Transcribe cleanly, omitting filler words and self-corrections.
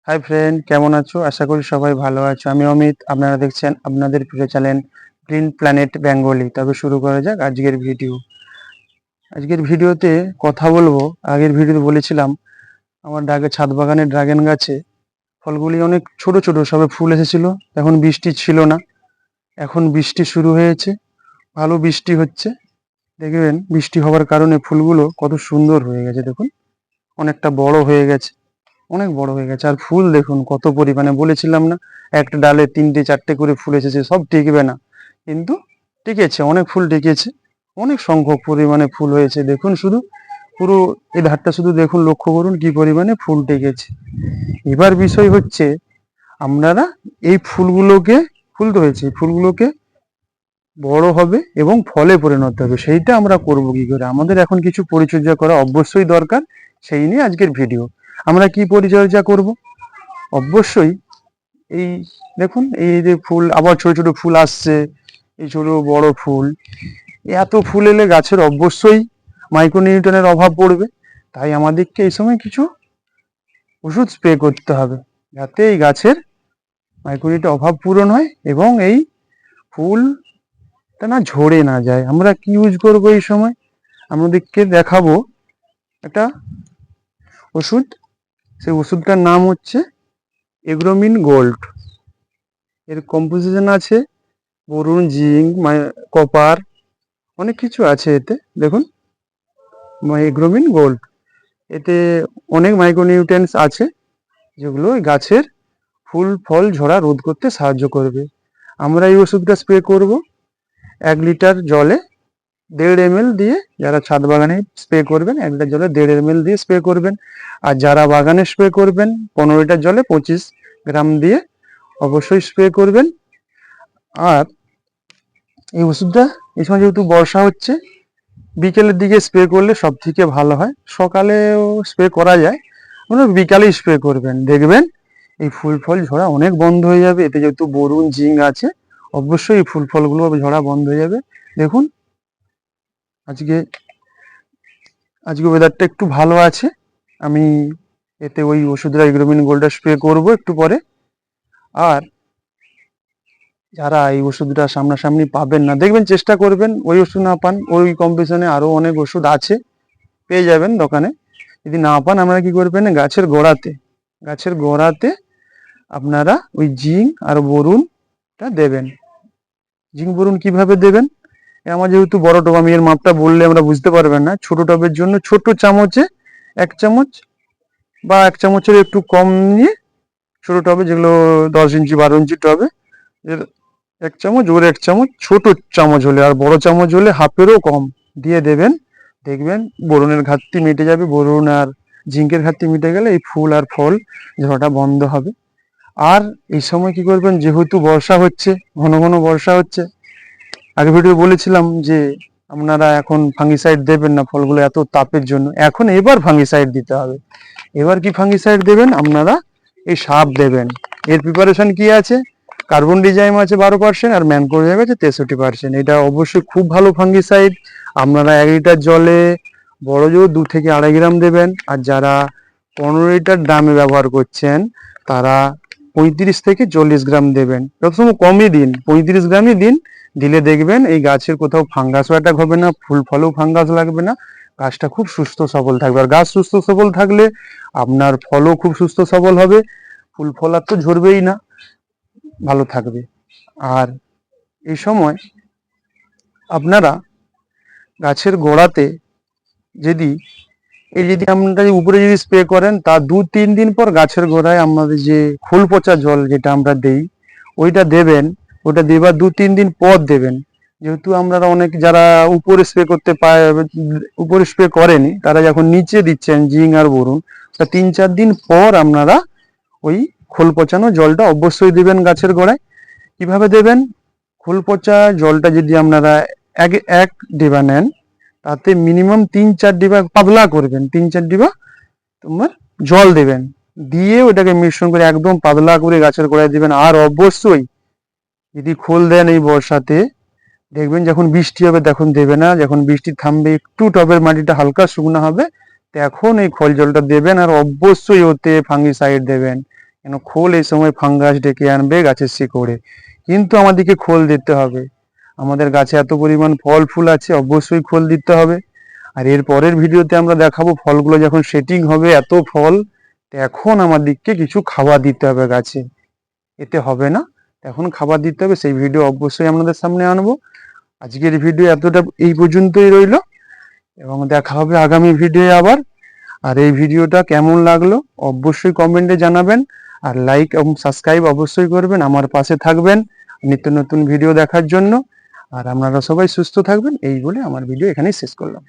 Hi friend, কেমন আছো? আশা করি সবাই ভালো আছো। আমি অমিত, আপনারা দেখছেন আপনাদের প্রিয় চ্যানেল গ্রিন প্ল্যানেট বেঙ্গলি। তবে শুরু করা যাক আজকের ভিডিও। আজকের ভিডিওতে কথা বলবো, আগের ভিডিওতে বলেছিলাম আমার ছাদ বাগানের ড্রাগন গাছে ফলগুলি অনেক ছোট ছোট সবে ফুল এসেছিল। এখন বৃষ্টি ছিল না, এখন বৃষ্টি শুরু হয়েছে, ভালো বৃষ্টি হচ্ছে। দেখবেন বৃষ্টি হওয়ার কারণে ফুলগুলো কত সুন্দর হয়ে গেছে। দেখুন অনেকটা বড় হয়ে গেছে, অনেক বড় হয়ে গেছে। আর ফুল দেখুন কত পরিমাণে, বলেছিলাম না একটা ডালে 3টে 4টে করে ফুল এসেছে, সব টিকবে না কিন্তু টিকেছে, অনেক ফুল টিকেছে, অনেক সংখ্যক পরিমাণে ফুল হয়েছে। দেখুন শুধু পুরো এই ধারটা শুধু দেখুন, লক্ষ্য করুন কি পরিমাণে ফুল টিকেছে। এবার বিষয় হচ্ছে আপনারা এই ফুলগুলোকে, ফুল তো হয়েছে, ফুলগুলোকে বড় হবে এবং ফলে পরিণত হবে, সেইটা আমরা করব কি করে? আমাদের এখন কিছু পরিচর্যা করা অবশ্যই দরকার, সেই নিয়ে আজকের ভিডিও। আমরা কি পরিচর্যা করব? অবশ্যই এই দেখুন, এই যে ফুল, আবার ছোট ছোট ফুল আসছে, এই ছোট বড় ফুল, এত ফুল এলে গাছের অবশ্যই মাইক্রোনিউট্রনের অভাব পড়বে। তাই আমাদেরকে এই সময় কিছু ওষুধ স্প্রে করতে হবে, যাতে এই গাছের মাইক্রোনিউট্রনের অভাব পূরণ হয় এবং এই ফুলটা না ঝরে না যায়। আমরা কি ইউজ করব এই সময়? আমাদেরকে দেখাবো একটা ওষুধ। সেই ওষুধটার নাম হচ্ছে এগ্রোমিন গোল্ড। এর কম্পোজিশন আছে বোরন, জিঙ্ক, কপার, অনেক কিছু আছে এতে। দেখুন এগ্রোমিন গোল্ড, এতে অনেক মাইক্রোনিউট্রিয়েন্টস আছে যেগুলো ওই গাছের ফুল ফল ঝরা রোধ করতে সাহায্য করবে। আমরা এই ওষুধটা স্প্রে করব 1 লিটার জলে 1.5 ml দিয়ে। যারা ছাদ বাগানে স্প্রে করবেন 1 লিটার জলে 1.5 ml দিয়ে স্প্রে করবেন। আর যারা বাগানে স্প্রে করবেন 15 লিটার জলে 25 গ্রাম দিয়ে অবশ্যই স্প্রে করবেন। আর এই ওষুধটা এই সময় যেহেতু বর্ষা হচ্ছে, বিকেলের দিকে স্প্রে করলে সব থেকে ভালো হয়। সকালেও স্প্রে করা যায়, মানে বিকালেই স্প্রে করবেন, দেখবেন এই ফুল ফল ঝরা অনেক বন্ধ হয়ে যাবে। এতে যেহেতু বোরন জিঙ্ক আছে, অবশ্যই এই ফুল ফলগুলো ঝরা বন্ধ হয়ে যাবে। দেখুন আজকে আজকে ওয়েদারটা একটু ভালো আছে, আমি এতে ওই ওষুধটা এগ্রোমিন গোল্ডটা স্প্রে করব একটু পরে। আর যারা এই ওষুধটা সামনাসামনি পাবেন না, দেখবেন চেষ্টা করবেন ওই ওষুধ না পান, ওই কম্পিটিশনে আরো অনেক ওষুধ আছে, পেয়ে যাবেন দোকানে। যদি না পান আপনারা কি করবেন, গাছের গোড়াতে আপনারা ওই জিঙ্ক আর বোরনটা দেবেন। জিঙ্ক বোরন কিভাবে দেবেন? আমার যেহেতু বড় টব, আমি এর মাপটা বললে আমরা বুঝতে পারবেন না। ছোট টবের জন্য ছোট চামচে 1 চামচ বা 1 চামচের একটু কম নিয়ে, ছোট টবে যেগুলো 10 ইঞ্চি 12 ইঞ্চি টবে, এর 1 চামচ, ওর 1 চামচ, ছোট চামচ হলে, আর বড় চামচ হলে হাফেরও কম দিয়ে দেবেন। দেখবেন বোরনের ঘাটতি মিটে যাবে। বোরন আর জিঙ্কের ঘাটতি মিটে গেলে এই ফুল আর ফল ঝরাটা বন্ধ হবে। আর এই সময় কি করবেন, যেহেতু বর্ষা হচ্ছে, ঘন ঘন বর্ষা হচ্ছে, আগে ভিডিও বলেছিলাম যে আপনারা এখন ফাঙ্গিসাইড দেবেন না ফলগুলো এত তাপের জন্য। এখন এবার ফাঙ্গিসাইড দিতে হবে। এবার কি ফাঙ্গিসাইড দেবেন আপনারা? এই সাপ দেবেন। এর প্রিপারেশন কি আছে? কার্বন ডিজাইম আছে 12% আর ম্যানকোজেব আছে 63%। এটা অবশ্যই খুব ভালো ফাঙ্গিসাইড। আপনারা 1 লিটার জলে বড় জোর 2 থেকে 2.5 গ্রাম দেবেন। আর যারা 15 লিটার ড্রামে ব্যবহার করছেন তারা 35 থেকে 40 গ্রাম দেবেন। যতসময় কমই দিন, 35 গ্রামই দিন। দিলে দেখবেন এই গাছের কোথাও ফাঙ্গাসও অ্যাটাক হবে না, ফুল ফলেও ফাঙ্গাস লাগবে না, গাছটা খুব সুস্থ সবল থাকবে। আর গাছ সুস্থ সবল থাকলে আপনার ফলও খুব সুস্থ সবল হবে, ফুল ফল আর তো ঝরবেই না, ভালো থাকবে। আর এই সময় আপনারা গাছের গোড়াতে যদি যদি আপনারা উপরে যদি স্প্রে করেন, তা 2-3 দিন পর গাছের গোড়ায় আমাদের যে খোল পচা জল যেটা আমরা দেই, ওইটা দেবেন। ওটা দেবার 2-3 দিন পর দেবেন। যেহেতু আপনারা অনেক যারা উপরে স্প্রে করতে পারে, উপরে স্প্রে করেনি, তারা যখন নিচে দিচ্ছেন জিঙ্ক আর বোরন, তা 3-4 দিন পর আপনারা ওই খোল পচানো জলটা অবশ্যই দেবেন গাছের গোড়ায়। কিভাবে দেবেন? খোল পচা জলটা যদি আপনারা এক ডিবা নেন, তাতে মিনিমাম 3-4 ডিবা পাতলা করবেন, 3-4 ডিবা তোমার জল দেবেন, দিয়ে ওটাকে মিশ্রণ করে একদম পাতলা করে গাছের গোড়ায় দিবেন। আর অবশ্যই যদি খোল দেন এই বর্ষাতে, দেখবেন যখন বৃষ্টি হবে তখন দেবে না, যখন বৃষ্টি থামবে একটু টবের মাটিটা হালকা শুকনো হবে তখন এই খোল জলটা দেবেন। আর অবশ্যই ওতে ফাঙ্গিসাইড দেবেন। কেন খোল এই সময় ফাঙ্গাস ডেকে আনবে গাছের শিকড়ে, কিন্তু আমাদেরকে খোল দিতে হবে। আমাদের গাছে এত পরিমাণ ফল ফুল আছে, অবশ্যই খোল দিতে হবে। আর এর পরের ভিডিওতে আমরা দেখাবো ফলগুলো যখন সেটিং হবে এত ফল, এখন আমাদেরকে কিছু খাবার দিতে হবে গাছে, এতে হবে না, এখন খাবার দিতে হবে। সেই ভিডিও অবশ্যই আপনাদের সামনে আনবো। আজকের ভিডিও এতটা এই পর্যন্তই রইল, এবং দেখা হবে আগামী ভিডিও আবার। আর এই ভিডিওটা কেমন লাগলো অবশ্যই কমেন্টে জানাবেন, আর লাইক এবং সাবস্ক্রাইব অবশ্যই করবেন, আমার পাশে থাকবেন নিত্য নতুন ভিডিও দেখার জন্য। আর আপনারা সবাই সুস্থ থাকবেন, এই বলে আমার ভিডিও এখানেই শেষ করলাম।